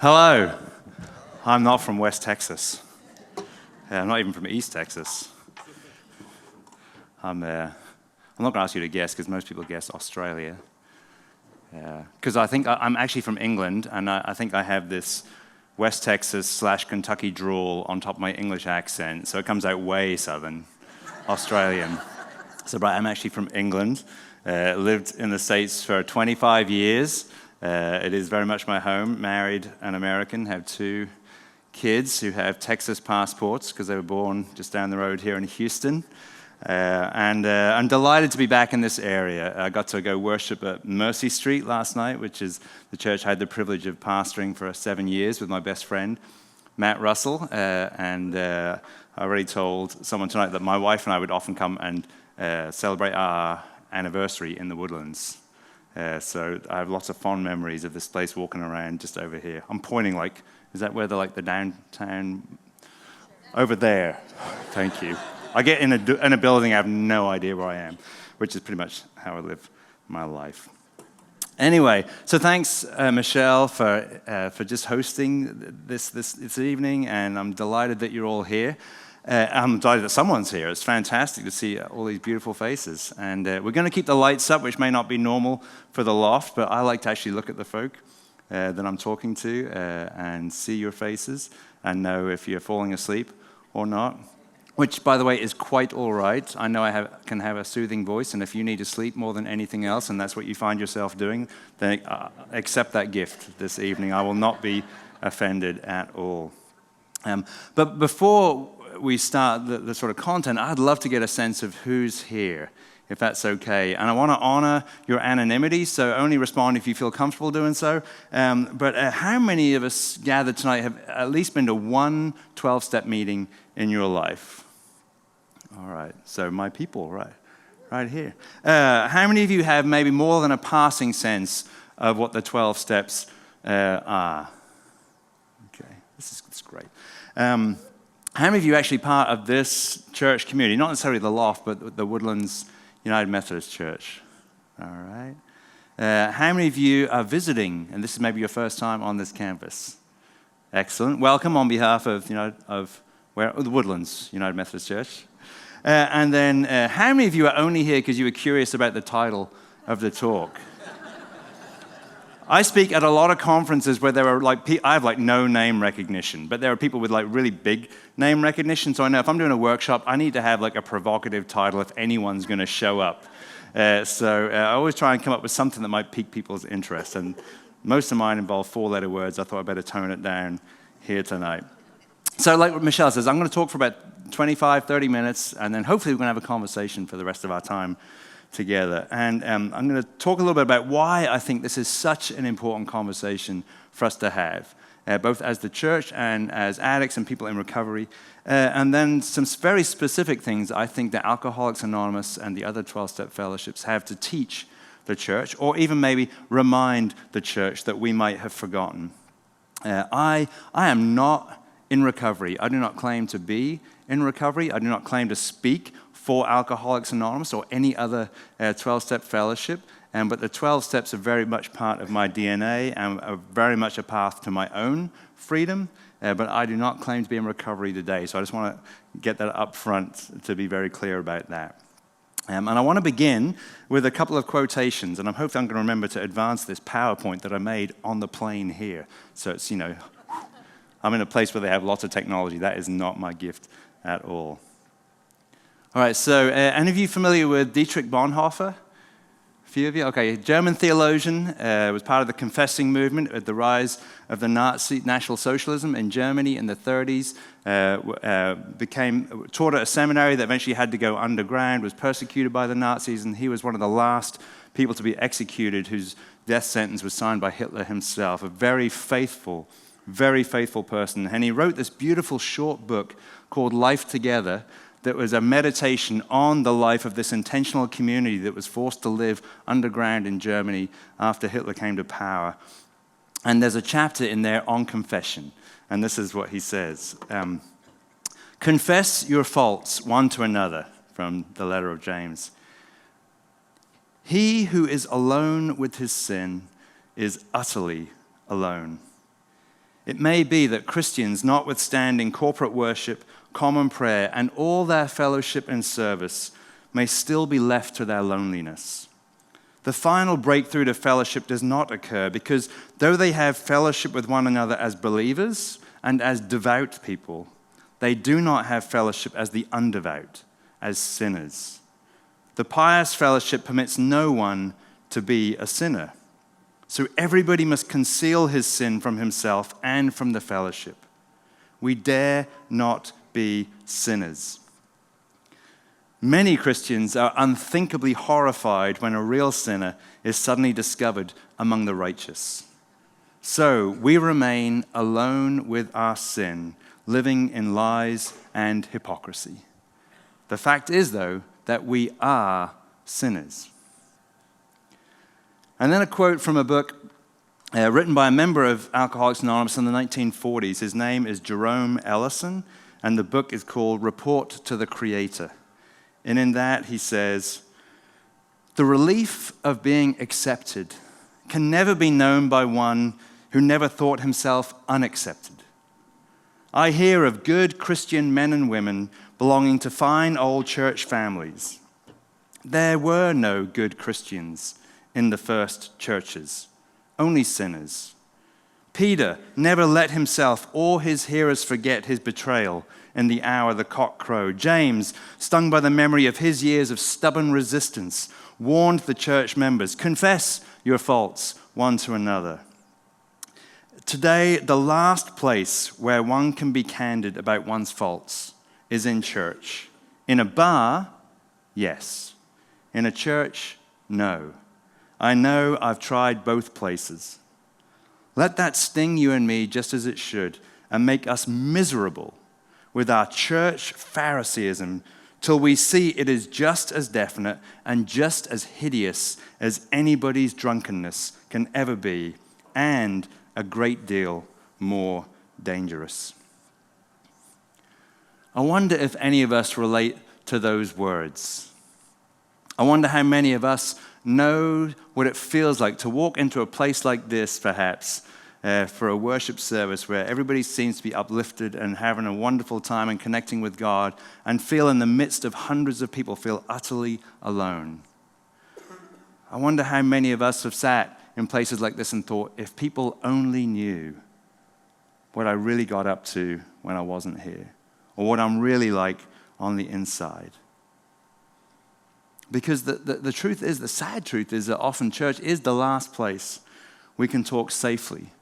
Hello. I'm not from West Texas. I'm not even from East Texas. I'm not going to ask you to guess because most people guess Australia. Because I think I'm actually from England, and I think I have this West Texas / Kentucky drawl on top of my English accent, so it comes out way southern, Australian. But I'm actually from England. Lived in the States for 25 years. It is very much my home. Married an American, have 2 kids who have Texas passports because they were born just down the road here in Houston. And I'm delighted to be back in this area. I got to go worship at Mercy Street last night, which is the church I had the privilege of pastoring for 7 years with my best friend, Matt Russell. I already told someone tonight that my wife and I would often come and celebrate our anniversary in the Woodlands. So I have lots of fond memories of this place walking around just over here. I'm pointing like, is that where the downtown? Over there. Thank you. I get in a building, I have no idea where I am, which is pretty much how I live my life. Anyway, so thanks, Michelle, for just hosting this evening, and I'm delighted that you're all here. I'm delighted that someone's here. It's fantastic to see all these beautiful faces. And we're going to keep the lights up, which may not be normal for the loft, but I like to actually look at the folk that I'm talking to and see your faces and know if you're falling asleep or not, which, by the way, is quite all right. I know I can have a soothing voice, and if you need to sleep more than anything else, and that's what you find yourself doing, then accept that gift this evening. I will not be offended at all. But before we start the sort of content, I'd love to get a sense of who's here, if that's okay. And I want to honor your anonymity, so only respond if you feel comfortable doing so. But how many of us gathered tonight have at least been to one 12-step meeting in your life? All right, so my people, right here. How many of you have maybe more than a passing sense of what the 12 steps are? Okay, this is great. How many of you are actually part of this church community? Not necessarily the Loft, but the Woodlands United Methodist Church. All right. How many of you are visiting, and this is maybe your first time on this campus? Excellent. Welcome on behalf of the Woodlands United Methodist Church. And then how many of you are only here because you were curious about the title of the talk? I speak at a lot of conferences where there are I have no name recognition, but there are people with really big name recognition. So I know if I'm doing a workshop, I need to have a provocative title if anyone's going to show up. So I always try and come up with something that might pique people's interest. And most of mine involve 4-letter words. I thought I'd better tone it down here tonight. So like what Michelle says, I'm going to talk for about 25, 30 minutes, and then hopefully we're going to have a conversation for the rest of our time together. And I'm going to talk a little bit about why I think this is such an important conversation for us to have, both as the church and as addicts and people in recovery. And then some very specific things I think that Alcoholics Anonymous and the other 12-step fellowships have to teach the church, or even maybe remind the church that we might have forgotten. I am not in recovery. I do not claim to be in recovery. I do not claim to speak for Alcoholics Anonymous or any other 12-step fellowship, but the 12 steps are very much part of my DNA and are very much a path to my own freedom, but I do not claim to be in recovery today, so I just want to get that up front to be very clear about that. And I want to begin with a couple of quotations, and I'm hoping I'm going to remember to advance this PowerPoint that I made on the plane here. So it's, I'm in a place where they have lots of technology. That is not my gift at all. All right, so any of you familiar with Dietrich Bonhoeffer? A few of you? Okay, German theologian, was part of the confessing movement at the rise of the Nazi National Socialism in Germany in the 30s, taught at a seminary that eventually had to go underground, was persecuted by the Nazis, and he was one of the last people to be executed whose death sentence was signed by Hitler himself, a very faithful person. And he wrote this beautiful short book called Life Together, that was a meditation on the life of this intentional community that was forced to live underground in Germany after Hitler came to power. And there's a chapter in there on confession, and this is what he says. Confess your faults one to another, from the letter of James. He who is alone with his sin is utterly alone. It may be that Christians, notwithstanding corporate worship, common prayer, and all their fellowship and service, may still be left to their loneliness. The final breakthrough to fellowship does not occur because though they have fellowship with one another as believers and as devout people, they do not have fellowship as the undevout, as sinners. The pious fellowship permits no one to be a sinner. So everybody must conceal his sin from himself and from the fellowship. We dare not be sinners. Many Christians are unthinkably horrified when a real sinner is suddenly discovered among the righteous. So we remain alone with our sin, living in lies and hypocrisy. The fact is, though, that we are sinners. And then a quote from a book written by a member of Alcoholics Anonymous in the 1940s. His name is Jerome Ellison, and the book is called Report to the Creator. And in that he says, "The relief of being accepted can never be known by one who never thought himself unaccepted. I hear of good Christian men and women belonging to fine old church families. There were no good Christians in the first churches, only sinners. Peter never let himself or his hearers forget his betrayal in the hour the cock crowed. James, stung by the memory of his years of stubborn resistance, warned the church members, 'Confess your faults one to another.' Today, the last place where one can be candid about one's faults is in church. In a bar, yes. In a church, no. I know I've tried both places. Let that sting you and me just as it should and make us miserable with our church Phariseeism till we see it is just as definite and just as hideous as anybody's drunkenness can ever be, and a great deal more dangerous." I wonder if any of us relate to those words. I wonder how many of us know what it feels like to walk into a place like this, perhaps, for a worship service where everybody seems to be uplifted and having a wonderful time and connecting with God, and feel in the midst of hundreds of people, feel utterly alone. I wonder how many of us have sat in places like this and thought, if people only knew what I really got up to when I wasn't here, or what I'm really like on the inside. Because the truth is, the sad truth is that often church is the last place we can talk safely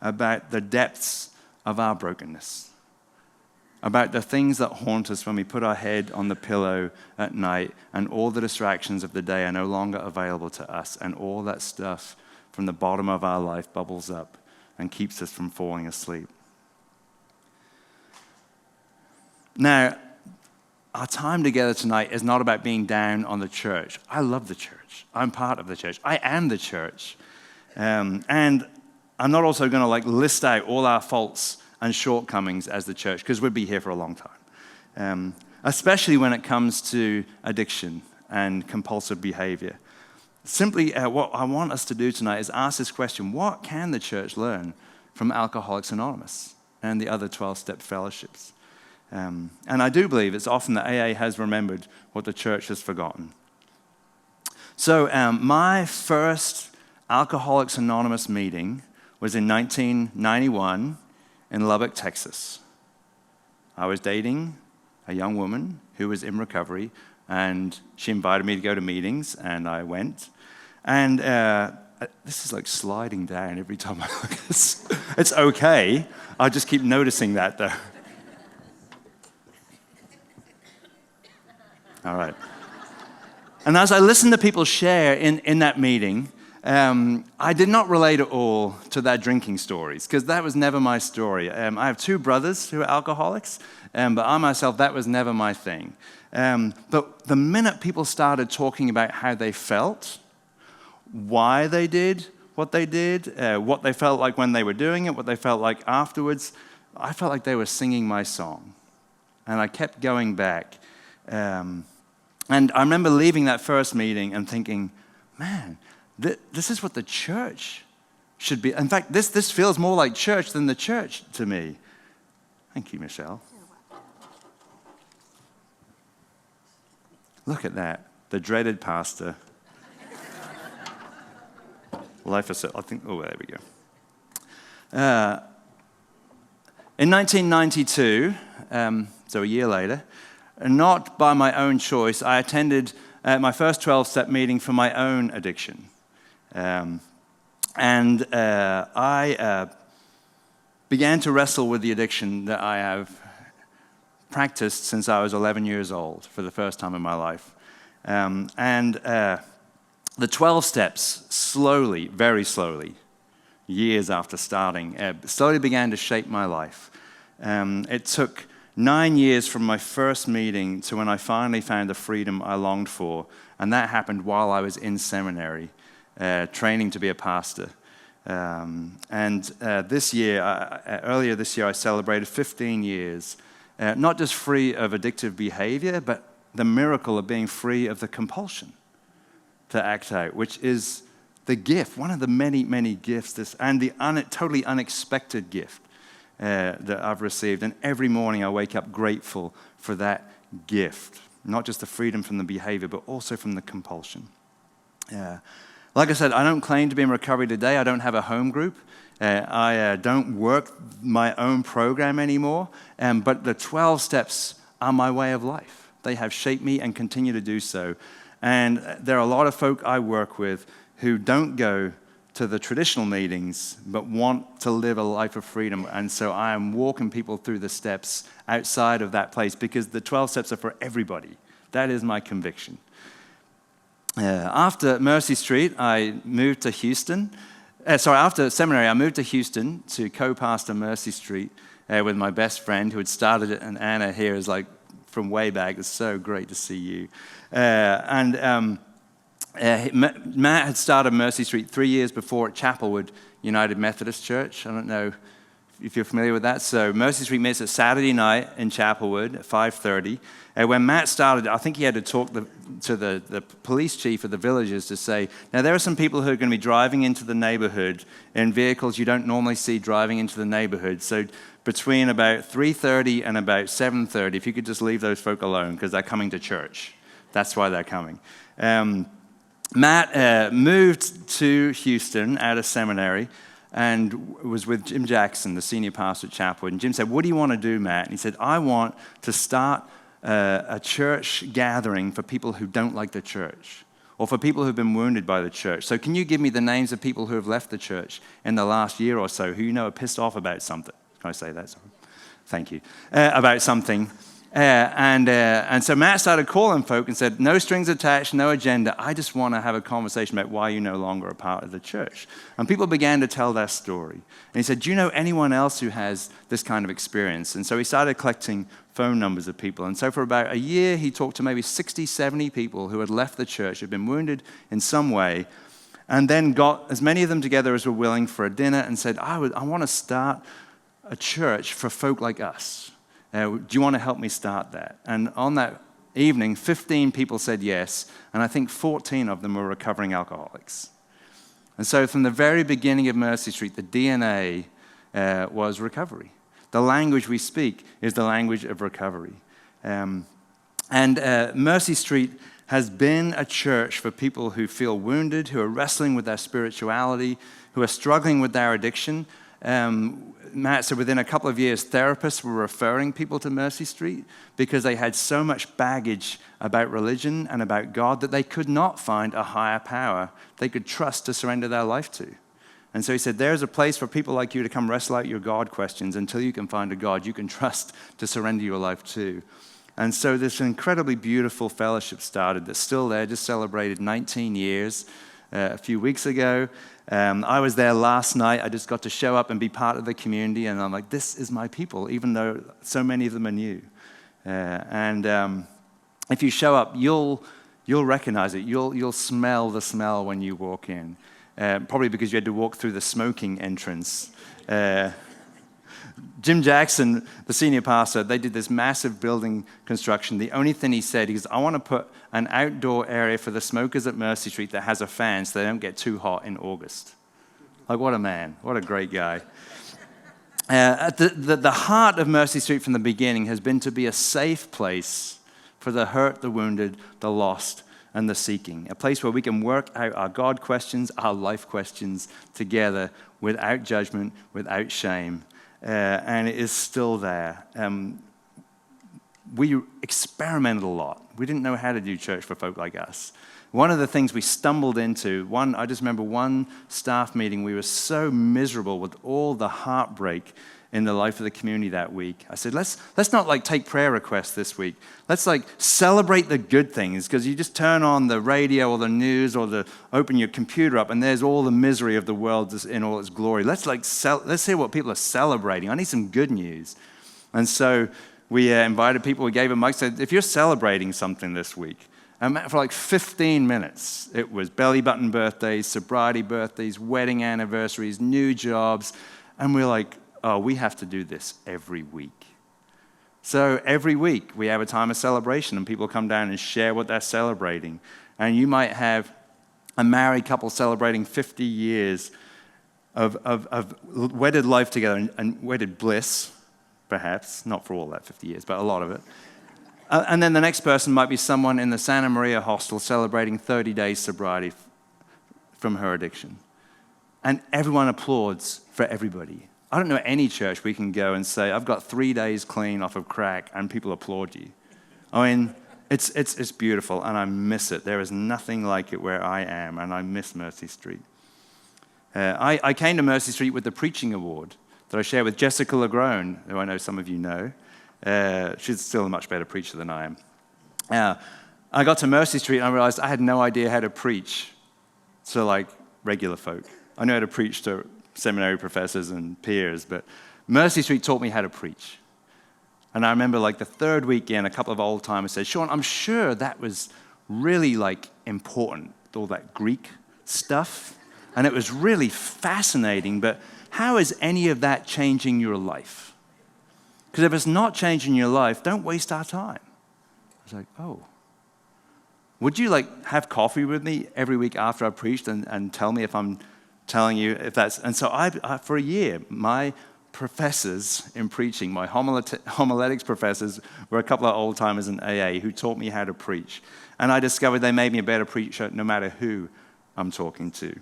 about the depths of our brokenness, about the things that haunt us when we put our head on the pillow at night and all the distractions of the day are no longer available to us, and all that stuff from the bottom of our life bubbles up and keeps us from falling asleep. Now, our time together tonight is not about being down on the church. I love the church. I'm part of the church. I am the church. And I'm not also going to list out all our faults and shortcomings as the church, because we'd be here for a long time. Especially when it comes to addiction and compulsive behavior. Simply, what I want us to do tonight is ask this question: what can the church learn from Alcoholics Anonymous and the other 12-step fellowships? And I do believe it's often that AA has remembered what the church has forgotten. So my first Alcoholics Anonymous meeting was in 1991 in Lubbock, Texas. I was dating a young woman who was in recovery, and she invited me to go to meetings, and I went. And this is like sliding down every time I look at this. It's okay. I just keep noticing that, though. All right. And as I listened to people share in that meeting, I did not relate at all to their drinking stories, because that was never my story. I have two brothers who are alcoholics, but I myself, that was never my thing. But the minute people started talking about how they felt, why they did what they did, what they felt like when they were doing it, what they felt like afterwards, I felt like they were singing my song. And I kept going back. And I remember leaving that first meeting and thinking, man, this is what the church should be. In fact, this feels more like church than the church to me. Thank you, Michelle. Look at that. The dreaded pastor. Life is, I think, oh, there we go. In 1992, so a year later, not by my own choice, I attended my first 12-step meeting for my own addiction. I began to wrestle with the addiction that I have practiced since I was 11 years old for the first time in my life. The 12 steps slowly, very slowly, years after starting, slowly began to shape my life. It took 9 years from my first meeting to when I finally found the freedom I longed for, and that happened while I was in seminary, training to be a pastor. This year, earlier this year, I celebrated 15 years, not just free of addictive behavior, but the miracle of being free of the compulsion to act out, which is the gift, one of the many, many gifts, and the totally unexpected gift that I've received. And every morning I wake up grateful for that gift, not just the freedom from the behavior, but also from the compulsion. Like I said, I don't claim to be in recovery today. I don't have a home group. I don't work my own program anymore. But the 12 steps are my way of life. They have shaped me and continue to do so. And there are a lot of folk I work with who don't go to the traditional meetings, but want to live a life of freedom. And so I am walking people through the steps outside of that place because the 12 steps are for everybody. That is my conviction. After Mercy Street, I moved to Houston. After seminary, I moved to Houston to co-pastor Mercy Street with my best friend who had started it. And Anna here is like from way back. It's so great to see you. Matt had started Mercy Street 3 years before at Chapelwood United Methodist Church. I don't know if you're familiar with that. So Mercy Street meets at Saturday night in Chapelwood at 5:30. When Matt started, I think he had to talk to the police chief of the villages to say, now there are some people who are going to be driving into the neighborhood in vehicles you don't normally see driving into the neighborhood. So between about 3:30 and about 7:30, if you could just leave those folk alone because they're coming to church. That's why they're coming. Matt moved to Houston out of seminary and was with Jim Jackson, the senior pastor at Chapelwood. And Jim said, what do you want to do, Matt? And he said, I want to start a church gathering for people who don't like the church or for people who've been wounded by the church. So can you give me the names of people who have left the church in the last year or so who you know are pissed off about something? Can I say that? Sorry. Thank you. About something. And so Matt started calling folk and said, no strings attached, no agenda. I just want to have a conversation about why you're no longer a part of the church. And people began to tell their story. And he said, do you know anyone else who has this kind of experience? And so he started collecting phone numbers of people. And so for about a year, he talked to maybe 60, 70 people who had left the church, had been wounded in some way, and then got as many of them together as were willing for a dinner and said, I want to start a church for folk like us. Do you want to help me start that? And on that evening, 15 people said yes, and I think 14 of them were recovering alcoholics. And so from the very beginning of Mercy Street, the DNA was recovery. The language we speak is the language of recovery. Mercy Street has been a church for people who feel wounded, who are wrestling with their spirituality, who are struggling with their addiction. Matt said within a couple of years, therapists were referring people to Mercy Street because they had so much baggage about religion and about God that they could not find a higher power they could trust to surrender their life to. And so he said, there's a place for people like you to come wrestle out your God questions until you can find a God you can trust to surrender your life to. And so this incredibly beautiful fellowship started that's still there, just celebrated 19 years a few weeks ago. I was there last night. I just got to show up and be part of the community, and I'm like, this is my people, even though so many of them are new. If you show up, you'll recognize it. You'll smell the smell when you walk in, probably because you had to walk through the smoking entrance. Jim Jackson, the senior pastor, they did this massive building construction. The only thing he said is, I want to put an outdoor area for the smokers at Mercy Street that has a fan so they don't get too hot in August. Like, what a man. What a great guy. The heart of Mercy Street from the beginning has been to be a safe place for the hurt, the wounded, the lost, and the seeking. A place where we can work out our God questions, our life questions together without judgment, without shame. And it is still there. We experimented a lot. We didn't know how to do church for folk like us. One of the things we stumbled into, I just remember one staff meeting, we were so miserable with all the heartbreak in the life of the community that week. I said, let's not like take prayer requests this week. Let's like celebrate the good things, because you just turn on the radio or the news or open your computer up and there's all the misery of the world in all its glory. Let's hear what people are celebrating. I need some good news. And so we invited people, we gave them mics, said, if you're celebrating something this week, and for like 15 minutes, it was belly button birthdays, sobriety birthdays, wedding anniversaries, new jobs, and we're like, oh, we have to do this every week. So every week we have a time of celebration and people come down and share what they're celebrating. And you might have a married couple celebrating 50 years of wedded life together and wedded bliss, perhaps, not for all that 50 years, but a lot of it. And then the next person might be someone in the Santa Maria hostel celebrating 30 days sobriety from her addiction. And everyone applauds for everybody. I don't know any church we can go and say, I've got 3 days clean off of crack, and people applaud you. I mean, it's beautiful, and I miss it. There is nothing like it where I am, and I miss Mercy Street. I came to Mercy Street with the preaching award that I share with Jessica LaGrone, who I know some of you know. She's still a much better preacher than I am. I got to Mercy Street and I realized I had no idea how to preach to like regular folk. I knew how to preach to seminary professors and peers, but Mercy Street taught me how to preach. And I remember like the third week in, a couple of old timers said, Sean, I'm sure that was really like important, all that Greek stuff. And it was really fascinating, but how is any of that changing your life? Because if it's not changing your life, don't waste our time. I was like, oh. Would you like have coffee with me every week after I preached and tell me if I'm telling you if that's... And so I for a year, my professors in preaching, my homiletics professors, were a couple of old timers in AA who taught me how to preach. And I discovered they made me a better preacher no matter who I'm talking to.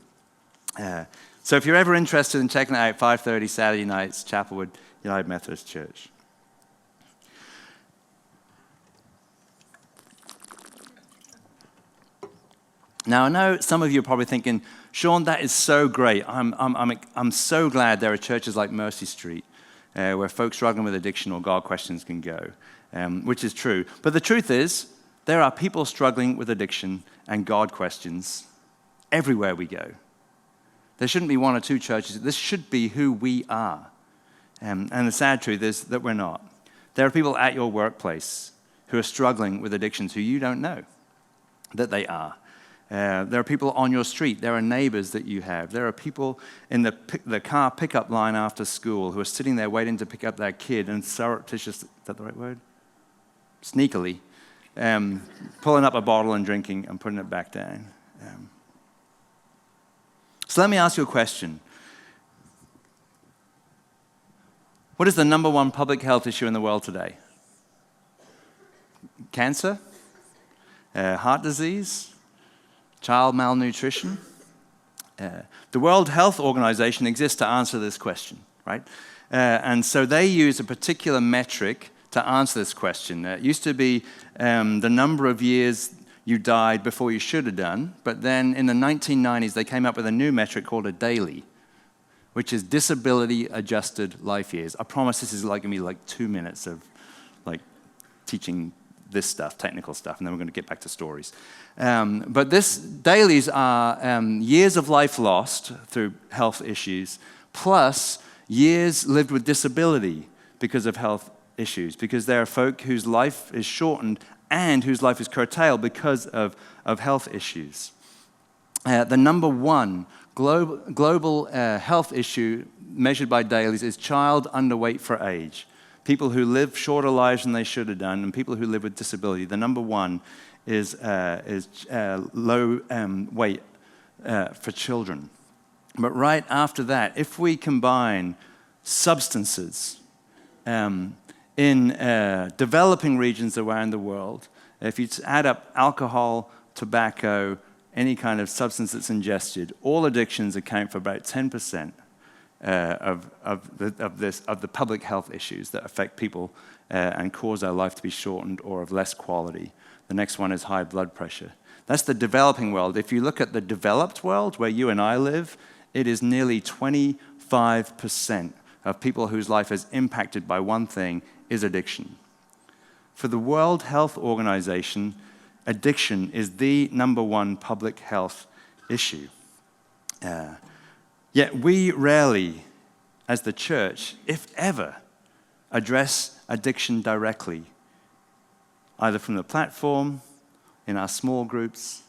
So if you're ever interested in checking it out, 5:30 Saturday nights, Chapelwood United Methodist Church. Now, I know some of you are probably thinking, Sean, that is so great. I'm so glad there are churches like Mercy Street where folks struggling with addiction or God questions can go, which is true. But the truth is, there are people struggling with addiction and God questions everywhere we go. There shouldn't be one or two churches. This should be who we are. And the sad truth is that we're not. There are people at your workplace who are struggling with addictions who you don't know that they are. There are people on your street. There are neighbors that you have. There are people in the car pickup line after school who are sitting there waiting to pick up their kid and surreptitious, is that the right word? Sneakily, pulling up a bottle and drinking and putting it back down. So let me ask you a question. What is the number one public health issue in the world today? Cancer? Heart disease? Child malnutrition? The World Health Organization exists to answer this question, right? And so they use a particular metric to answer this question. It used to be the number of years you died before you should have done, but then in the 1990s they came up with a new metric called a DAILY, which is disability-adjusted life years. I promise this is like going to be like 2 minutes of like teaching this stuff, technical stuff, and then we're going to get back to stories. But this dailies are years of life lost through health issues, plus years lived with disability because of health issues, because there are folk whose life is shortened and whose life is curtailed because of health issues. The number one global health issue measured by dailies is child underweight for age. People who live shorter lives than they should have done, and people who live with disability. The number one is low weight for children. But right after that, if we combine substances in developing regions around the world, if you add up alcohol, tobacco, any kind of substance that's ingested, all addictions account for about 10% of the public health issues that affect people and cause our life to be shortened or of less quality. The next one is high blood pressure. That's the developing world. If you look at the developed world, where you and I live, it is nearly 25% of people whose life is impacted by one thing is addiction. For the World Health Organization, addiction is the number one public health issue. Yet we rarely, as the church, if ever, address addiction directly, either from the platform, in our small groups.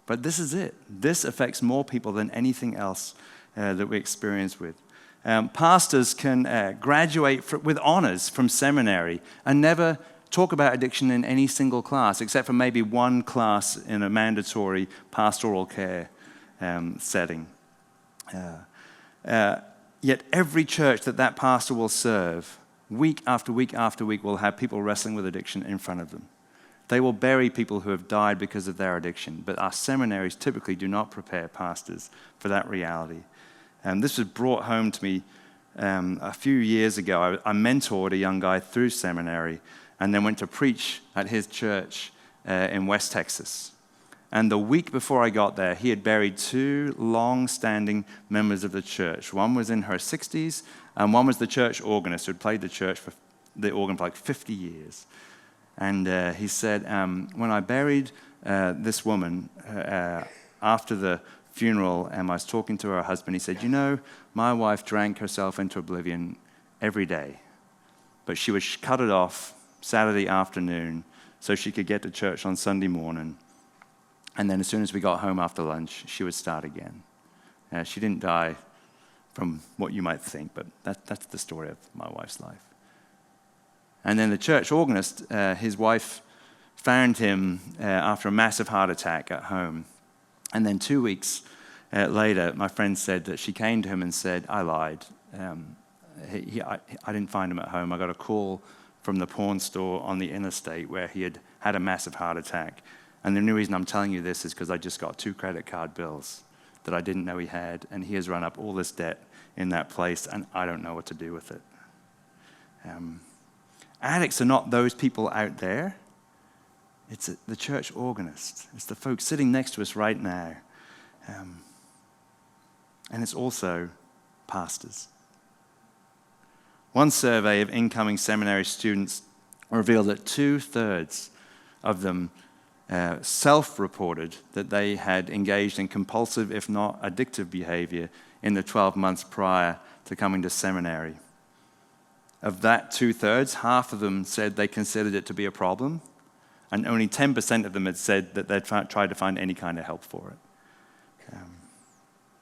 But this is it. This affects more people than anything else that we experience with. Pastors can graduate with honors from seminary and never talk about addiction in any single class, except for maybe one class in a mandatory pastoral care setting. Yet every church that pastor will serve, week after week after week, will have people wrestling with addiction in front of them. They will bury people who have died because of their addiction, but our seminaries typically do not prepare pastors for that reality. This was brought home to me a few years ago. I mentored a young guy through seminary and then went to preach at his church in West Texas. And the week before I got there, he had buried two long-standing members of the church. One was in her 60s, and one was the church organist who had played the organ for like 50 years. And he said, when I buried this woman after the funeral, and I was talking to her husband, he said, my wife drank herself into oblivion every day, but she would cut it off Saturday afternoon so she could get to church on Sunday morning. And then as soon as we got home after lunch, she would start again. She didn't die from what you might think, but that's the story of my wife's life. And then the church organist, his wife found him after a massive heart attack at home. And then 2 weeks later, my friend said that she came to him and said, I lied. I didn't find him at home. I got a call from the pawn store on the interstate where he had had a massive heart attack. And the only reason I'm telling you this is because I just got 2 credit card bills that I didn't know he had, and he has run up all this debt in that place, and I don't know what to do with it. Addicts are not those people out there. It's the church organist. It's the folks sitting next to us right now. And it's also pastors. One survey of incoming seminary students revealed that 2/3 of them self-reported that they had engaged in compulsive, if not addictive behavior in the 12 months prior to coming to seminary. Of that 2/3, half of them said they considered it to be a problem, and only 10% of them had said that they'd tried to find any kind of help for it.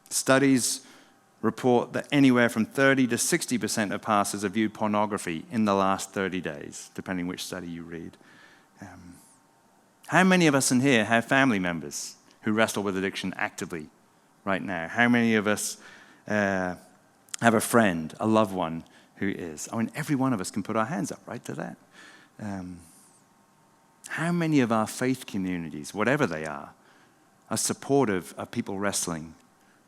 Studies report that anywhere from 30 to 60% of pastors have viewed pornography in the last 30 days, depending which study you read. How many of us in here have family members who wrestle with addiction actively right now? How many of us have a friend, a loved one who is? I mean, every one of us can put our hands up, right, to that. How many of our faith communities, whatever they are supportive of people wrestling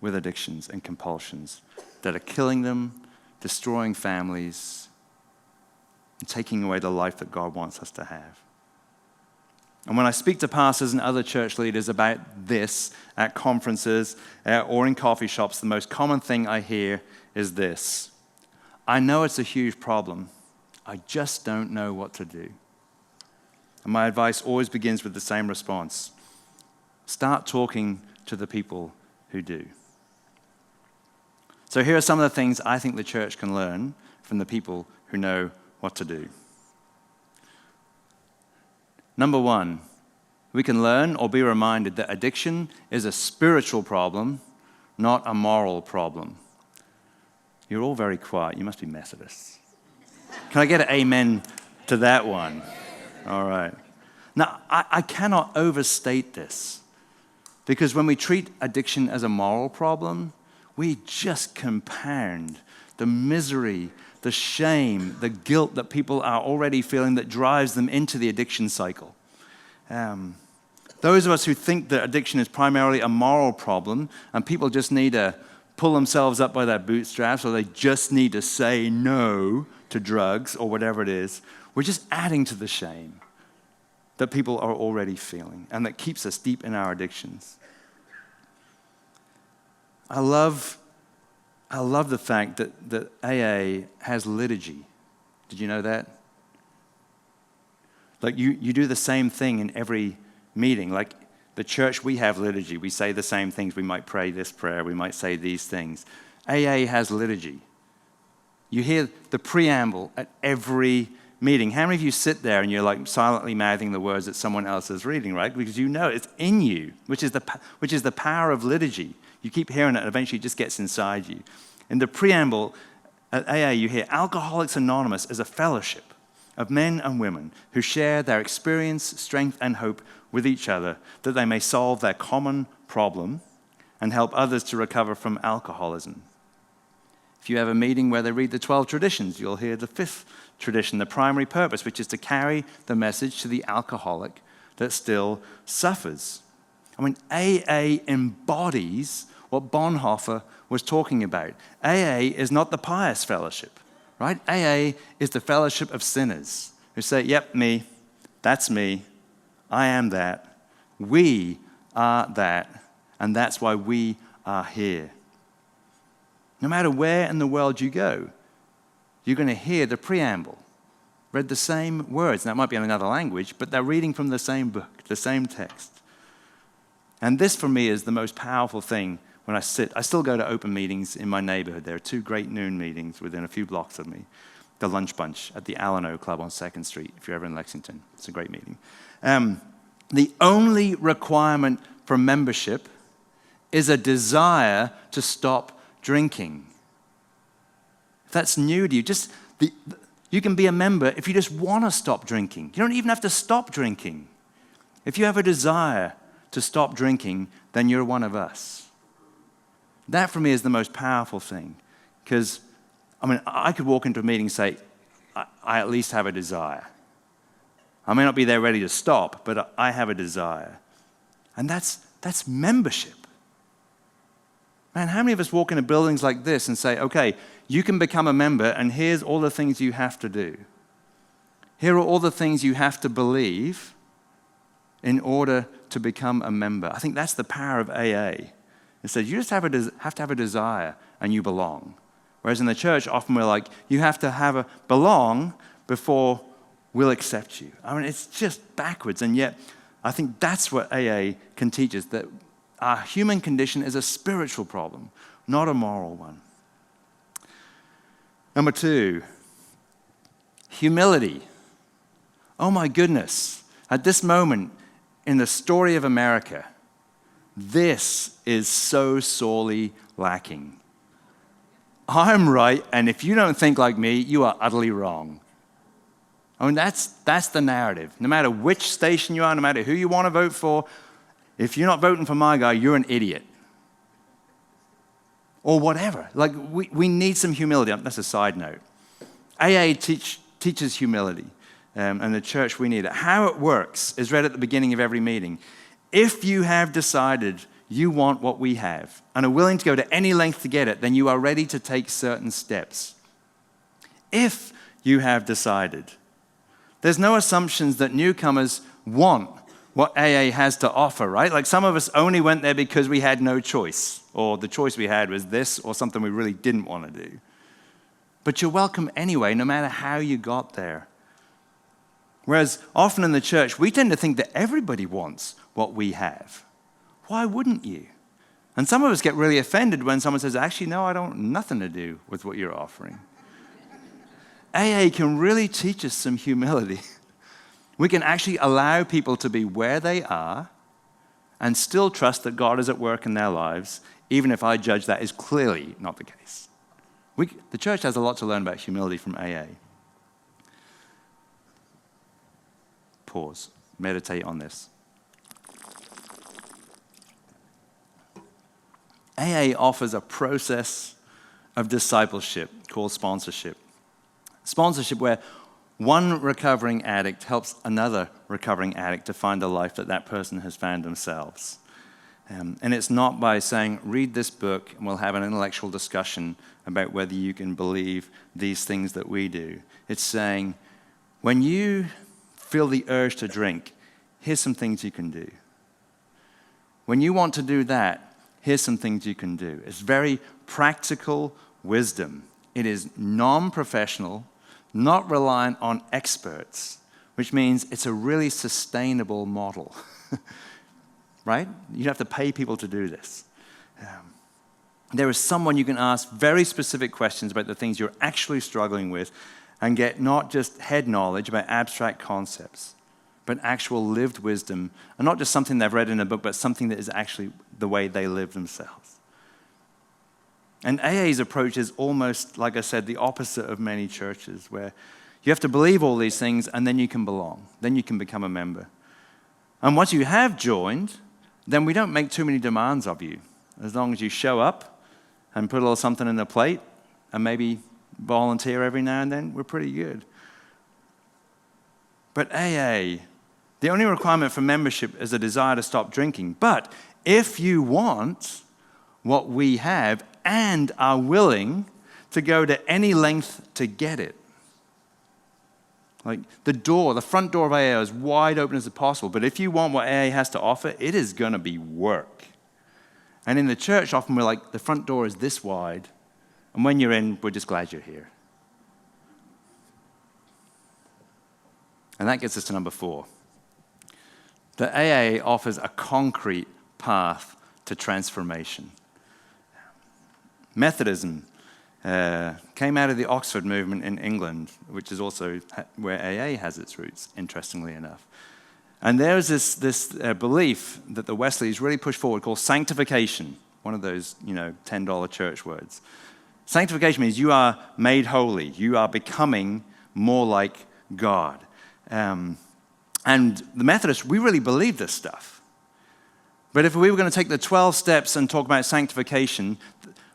with addictions and compulsions that are killing them, destroying families, and taking away the life that God wants us to have? And when I speak to pastors and other church leaders about this at conferences or in coffee shops, the most common thing I hear is this: I know it's a huge problem, I just don't know what to do. And my advice always begins with the same response: start talking to the people who do. So here are some of the things I think the church can learn from the people who know what to do. Number one, we can learn or be reminded that addiction is a spiritual problem, not a moral problem. You're all very quiet. You must be Methodists. Can I get an amen to that one? All right. Now, I cannot overstate this, because when we treat addiction as a moral problem, we just compound the misery, the shame, the guilt that people are already feeling that drives them into the addiction cycle. Those of us who think that addiction is primarily a moral problem and people just need to pull themselves up by their bootstraps or they just need to say no to drugs or whatever it is, we're just adding to the shame that people are already feeling and that keeps us deep in our addictions. I love the fact that AA has liturgy. Did you know that? Like you do the same thing in every meeting. Like the church, we have liturgy. We say the same things. We might pray this prayer. We might say these things. AA has liturgy. You hear the preamble at every meeting. How many of you sit there and you're like silently mouthing the words that someone else is reading, right? Because you know it's in you, which is the power of liturgy. You keep hearing it and eventually it just gets inside you. In the preamble at AA, you hear Alcoholics Anonymous is a fellowship of men and women who share their experience, strength, and hope with each other that they may solve their common problem and help others to recover from alcoholism. If you have a meeting where they read the 12 traditions, you'll hear the 5th tradition, the primary purpose, which is to carry the message to the alcoholic that still suffers. I mean, AA embodies what Bonhoeffer was talking about. AA is not the pious fellowship, right? AA is the fellowship of sinners who say, yep, me, that's me, I am that, we are that, and that's why we are here. No matter where in the world you go, you're going to hear the preamble, read the same words. Now, it might be in another language, but they're reading from the same book, the same text. And this, for me, is the most powerful thing when I still go to open meetings in my neighborhood. There are 2 great noon meetings within a few blocks of me. The Lunch Bunch at the Alano Club on 2nd Street, if you're ever in Lexington. It's a great meeting. The only requirement for membership is a desire to stop drinking. If that's new to you, you can be a member if you just want to stop drinking. You don't even have to stop drinking. If you have a desire to stop drinking, then you're one of us. That for me is the most powerful thing. Because, I could walk into a meeting and say, I at least have a desire. I may not be there ready to stop, but I have a desire. And that's membership. Man, how many of us walk into buildings like this and say, okay, you can become a member and here's all the things you have to do. Here are all the things you have to believe in order to become a member. I think that's the power of AA. It says you just have to have a desire and you belong. Whereas in the church, often we're like, you have to belong before we'll accept you. It's just backwards. And yet, I think that's what AA can teach us, that our human condition is a spiritual problem, not a moral one. Number 2, humility. Oh my goodness. At this moment in the story of America, this is so sorely lacking. I'm right, and if you don't think like me, you are utterly wrong. That's the narrative. No matter which station you are, no matter who you want to vote for, if you're not voting for my guy, you're an idiot. Or whatever. Like, we need some humility. That's a side note. AA teaches humility, and the church, we need it. How it works is read at the beginning of every meeting. If you have decided you want what we have and are willing to go to any length to get it, then you are ready to take certain steps. If you have decided, there's no assumptions that newcomers want what AA has to offer, right? Like some of us only went there because we had no choice, or the choice we had was this or something we really didn't want to do. But you're welcome anyway, no matter how you got there. Whereas often in the church, we tend to think that everybody wants what we have. Why wouldn't you? And some of us get really offended when someone says, actually, no, I don't want nothing to do with what you're offering. AA can really teach us some humility. We can actually allow people to be where they are and still trust that God is at work in their lives, even if I judge that is clearly not the case. The church has a lot to learn about humility from AA. Pause. Meditate on this. AA offers a process of discipleship called sponsorship. Sponsorship where one recovering addict helps another recovering addict to find the life that that person has found themselves. And it's not by saying, read this book and we'll have an intellectual discussion about whether you can believe these things that we do. It's saying, when you feel the urge to drink, here's some things you can do. When you want to do that, here's some things you can do. It's very practical wisdom. It is non-professional, not reliant on experts, which means it's a really sustainable model. Right? You don't have to pay people to do this. There is someone you can ask very specific questions about the things you're actually struggling with and get not just head knowledge about abstract concepts, but actual lived wisdom, and not just something they've read in a book, but something that is actually the way they live themselves. And AA's approach is almost, like I said, the opposite of many churches, where you have to believe all these things and then you can belong, then you can become a member. And once you have joined, then we don't make too many demands of you. As long as you show up and put a little something in the plate and maybe volunteer every now and then, we're pretty good. But AA, the only requirement for membership is a desire to stop drinking. But if you want what we have and are willing to go to any length to get it, like the front door of AA is wide open as possible. But if you want what AA has to offer, it is going to be work. And in the church, often we're like, the front door is this wide. And when you're in, we're just glad you're here. And that gets us to number 4. The AA offers a concrete path to transformation. Methodism came out of the Oxford movement in England, which is also where AA has its roots, interestingly enough. And there's this belief that the Wesleys really pushed forward called sanctification, one of those, $10 church words. Sanctification means you are made holy. You are becoming more like God. And the Methodists, we really believe this stuff. But if we were going to take the 12 steps and talk about sanctification,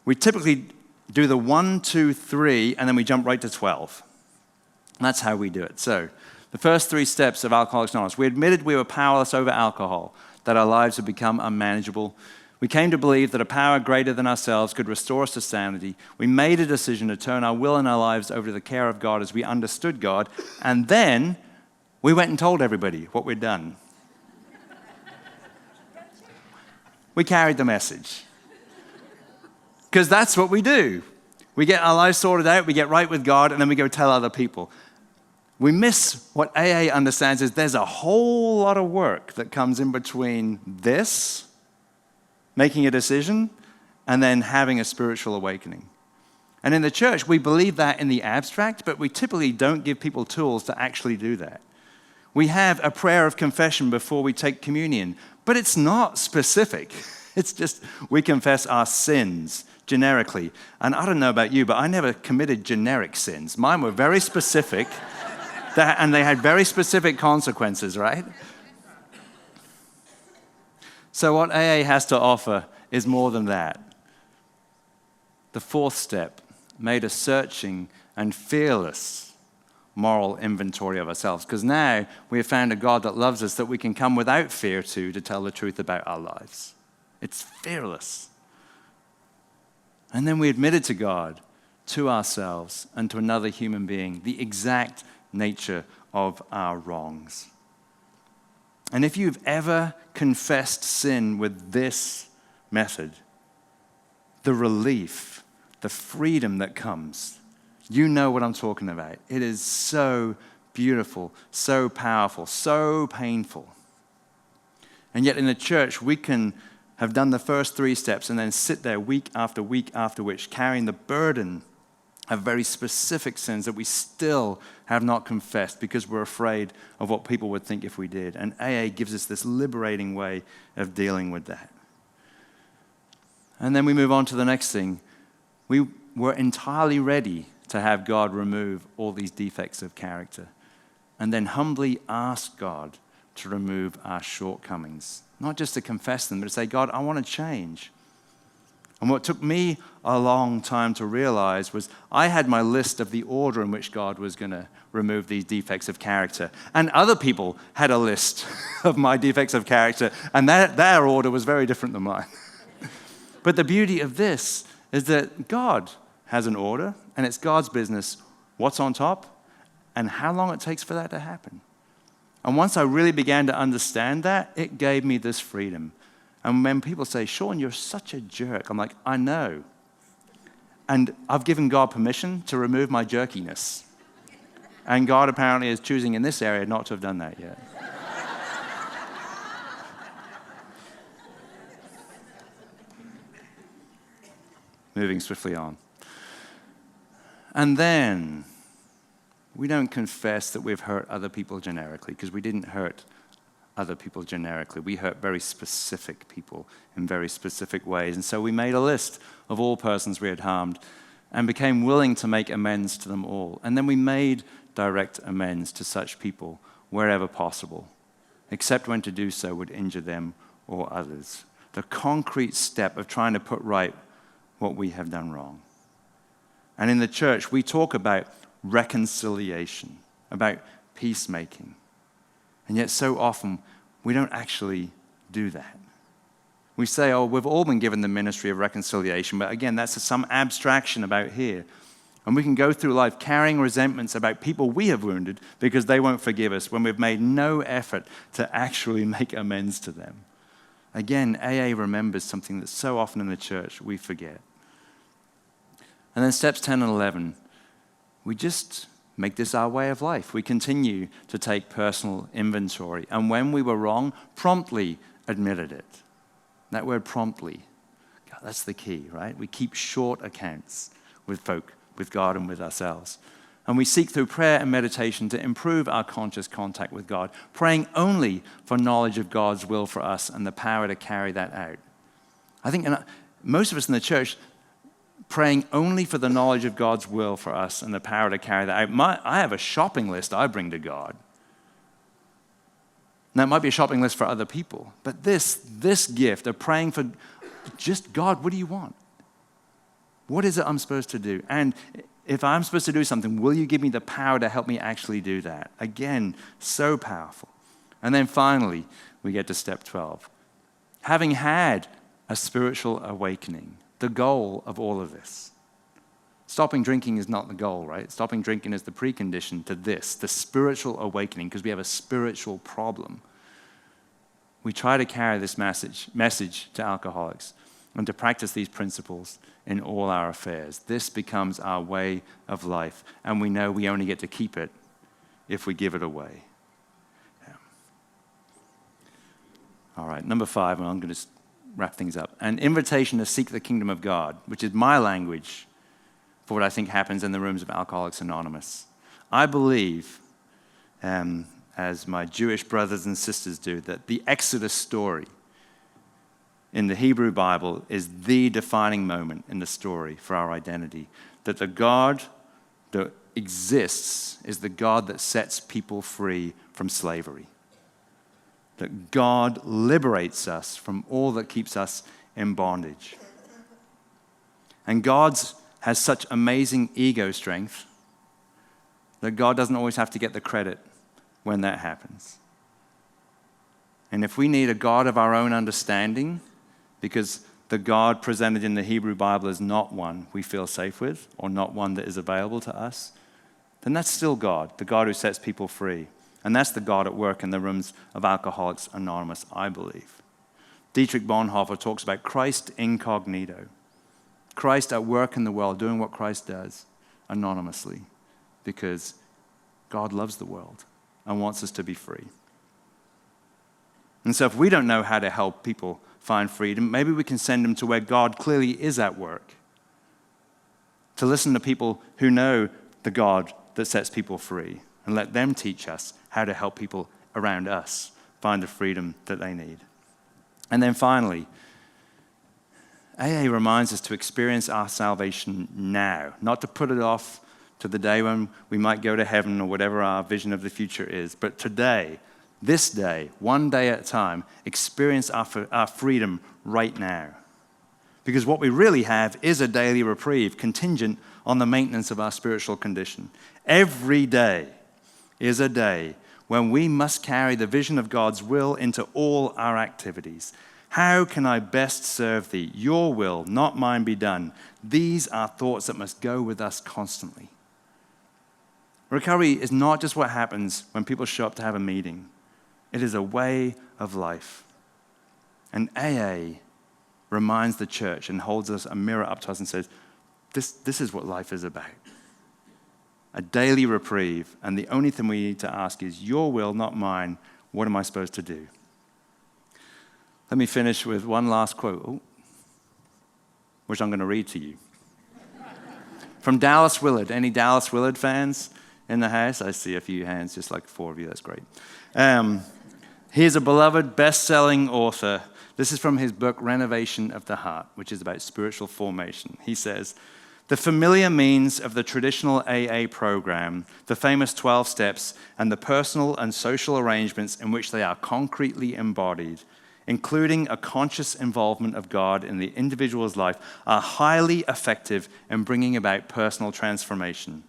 we typically do the 1, 2, 3, and then we jump right to 12. And that's how we do it. So, the first 3 steps of Alcoholics Anonymous. We admitted we were powerless over alcohol, that our lives had become unmanageable. We came to believe that a power greater than ourselves could restore us to sanity. We made a decision to turn our will and our lives over to the care of God as we understood God. And then we went and told everybody what we'd done. We carried the message. Because that's what we do. We get our lives sorted out, we get right with God, and then we go tell other people. We miss what AA understands is there's a whole lot of work that comes in between this, making a decision, and then having a spiritual awakening. And in the church, we believe that in the abstract, but we typically don't give people tools to actually do that. We have a prayer of confession before we take communion, but it's not specific. It's just we confess our sins generically. And I don't know about you, but I never committed generic sins. Mine were very specific, and they had very specific consequences, right? So what AA has to offer is more than that. The 4th step made a searching and fearless moral inventory of ourselves, because now we have found a God that loves us that we can come without fear to tell the truth about our lives. It's fearless. And then we admitted to God, to ourselves, and to another human being the exact nature of our wrongs. And if you've ever confessed sin with this method, the relief, the freedom that comes, you know what I'm talking about. It is so beautiful, so powerful, so painful. And yet in the church, we can have done the first 3 steps and then sit there week after week after which, carrying the burden of very specific sins that we still have not confessed because we're afraid of what people would think if we did. And AA gives us this liberating way of dealing with that. And then we move on to the next thing. We were entirely ready to have God remove all these defects of character and then humbly ask God to remove our shortcomings. Not just to confess them, but to say, God, I want to change. And what took me a long time to realize was I had my list of the order in which God was going to remove these defects of character. And other people had a list of my defects of character, and their order was very different than mine. But the beauty of this is that God has an order, and it's God's business what's on top and how long it takes for that to happen. And once I really began to understand that, it gave me this freedom. And when people say, Sean, you're such a jerk, I'm like, I know. And I've given God permission to remove my jerkiness. And God apparently is choosing in this area not to have done that yet. Moving swiftly on. And then we don't confess that we've hurt other people generically, because we didn't hurt other people generically. We hurt very specific people in very specific ways. And so we made a list of all persons we had harmed and became willing to make amends to them all. And then we made direct amends to such people wherever possible, except when to do so would injure them or others. The concrete step of trying to put right what we have done wrong. And in the church, we talk about reconciliation, about peacemaking. And yet so often, we don't actually do that. We say, oh, we've all been given the ministry of reconciliation, but again, that's some abstraction about here. And we can go through life carrying resentments about people we have wounded because they won't forgive us when we've made no effort to actually make amends to them. Again, AA remembers something that so often in the church we forget. And then steps 10 and 11, we just make this our way of life. We continue to take personal inventory. And when we were wrong, promptly admitted it. That word promptly, God, that's the key, right? We keep short accounts with folk, with God and with ourselves. And we seek through prayer and meditation to improve our conscious contact with God, praying only for knowledge of God's will for us and the power to carry that out. I think most of us in the church, praying only for the knowledge of God's will for us and the power to carry that out. I have a shopping list I bring to God. Now, it might be a shopping list for other people, but this gift of praying for just God, what do you want? What is it I'm supposed to do? And if I'm supposed to do something, will you give me the power to help me actually do that? Again, so powerful. And then finally, we get to step 12. Having had a spiritual awakening, the goal of all of this. Stopping drinking is not the goal, right? Stopping drinking is the precondition to this, the spiritual awakening, because we have a spiritual problem. We try to carry this message to alcoholics and to practice these principles in all our affairs. This becomes our way of life, and we know we only get to keep it if we give it away. Yeah. All right, number 5, and I'm going to wrap things up. An invitation to seek the kingdom of God, which is my language for what I think happens in the rooms of Alcoholics Anonymous. I believe, as my Jewish brothers and sisters do, that the Exodus story in the Hebrew Bible is the defining moment in the story for our identity. That the God that exists is the God that sets people free from slavery. That God liberates us from all that keeps us in bondage. And God has such amazing ego strength that God doesn't always have to get the credit when that happens. And if we need a God of our own understanding, because the God presented in the Hebrew Bible is not one we feel safe with, or not one that is available to us, then that's still God, the God who sets people free. And that's the God at work in the rooms of Alcoholics Anonymous, I believe. Dietrich Bonhoeffer talks about Christ incognito. Christ at work in the world, doing what Christ does anonymously, because God loves the world and wants us to be free. And so if we don't know how to help people find freedom, maybe we can send them to where God clearly is at work. To listen to people who know the God that sets people free and let them teach us how to help people around us find the freedom that they need. And then finally, AA reminds us to experience our salvation now, not to put it off to the day when we might go to heaven or whatever our vision of the future is, but today, this day, one day at a time, experience our freedom right now. Because what we really have is a daily reprieve contingent on the maintenance of our spiritual condition. Every day is a day when we must carry the vision of God's will into all our activities. How can I best serve thee? Your will, not mine, be done. These are thoughts that must go with us constantly. Recovery is not just what happens when people show up to have a meeting. It is a way of life. And AA reminds the church and holds us a mirror up to us and says, this is what life is about. A daily reprieve, and the only thing we need to ask is, your will, not mine, what am I supposed to do? Let me finish with one last quote, which I'm going to read to you. From Dallas Willard. Any Dallas Willard fans in the house? I see a few hands, just like 4 of you, that's great. Here's a beloved best-selling author. This is from his book, Renovation of the Heart, which is about spiritual formation. He says, the familiar means of the traditional AA program, the famous 12 steps, and the personal and social arrangements in which they are concretely embodied, including a conscious involvement of God in the individual's life, are highly effective in bringing about personal transformation.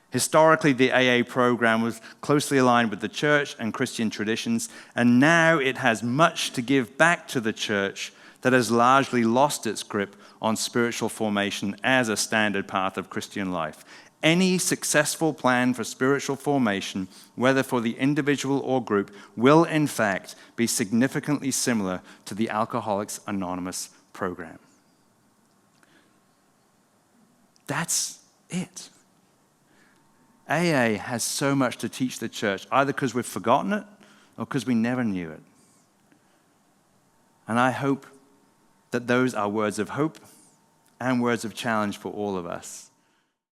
Historically, the AA program was closely aligned with the church and Christian traditions, and now it has much to give back to the church that has largely lost its grip on spiritual formation as a standard path of Christian life. Any successful plan for spiritual formation, whether for the individual or group, will in fact be significantly similar to the Alcoholics Anonymous program. That's it. AA has so much to teach the church, either because we've forgotten it or because we never knew it. And I hope that those are words of hope and words of challenge for all of us.